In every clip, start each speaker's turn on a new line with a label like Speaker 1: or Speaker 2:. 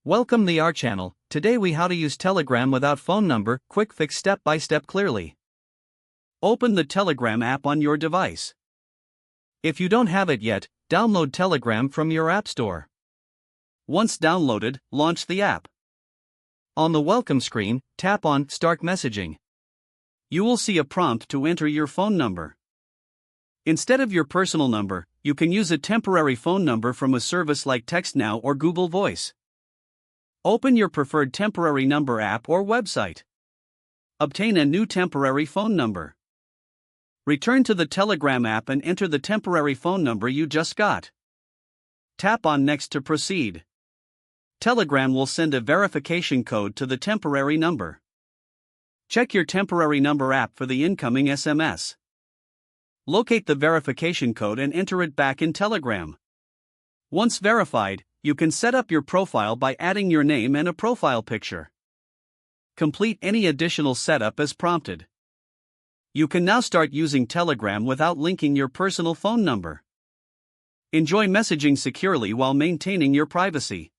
Speaker 1: Welcome the our channel. Today we how to use Telegram without phone number, quick fix step by step clearly. Open the Telegram app on your device. If you don't have it yet, download Telegram from your app store. Once downloaded, launch the app. On the welcome screen, tap on Start Messaging. You will see a prompt to enter your phone number. Instead of your personal number, you can use a temporary phone number from a service like TextNow or Google Voice. Open your preferred temporary number app or website. Obtain a new temporary phone number. Return to the Telegram app and enter the temporary phone number you just got. Tap on Next to proceed. Telegram will send a verification code to the temporary number. Check your temporary number app for the incoming SMS. Locate the verification code and enter it back in Telegram. Once verified, you can set up your profile by adding your name and a profile picture. Complete any additional setup as prompted. You can now start using Telegram without linking your personal phone number. Enjoy messaging securely while maintaining your privacy.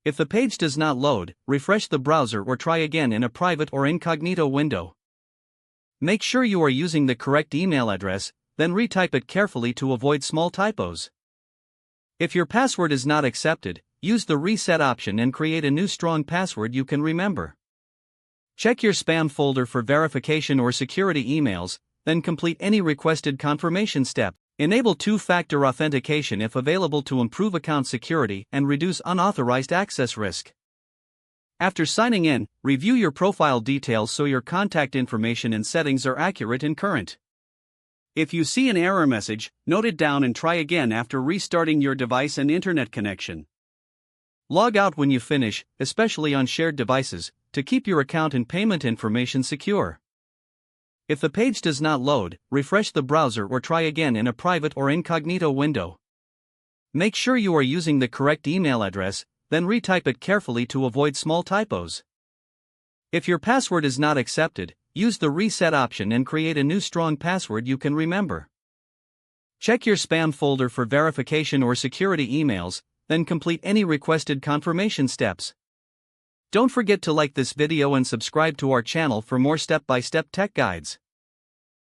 Speaker 1: If the page does not load, refresh the browser or try again in a private or incognito window. Make sure you are using the correct email address, then retype it carefully to avoid small typos. If your password is not accepted, use the reset option and create a new strong password you can remember. Check your spam folder for verification or security emails, then complete any requested confirmation step. Enable two-factor authentication if available to improve account security and reduce unauthorized access risk. After signing in, review your profile details so your contact information and settings are accurate and current. If you see an error message, note it down and try again after restarting your device and internet connection. Log out when you finish, especially on shared devices, to keep your account and payment information secure. If the page does not load, refresh the browser or try again in a private or incognito window. Make sure you are using the correct email address, then retype it carefully to avoid small typos. If your password is not accepted, use the reset option and create a new strong password you can remember. Check your spam folder for verification or security emails, then complete any requested confirmation steps. Don't forget to like this video and subscribe to our channel for more step-by-step tech guides.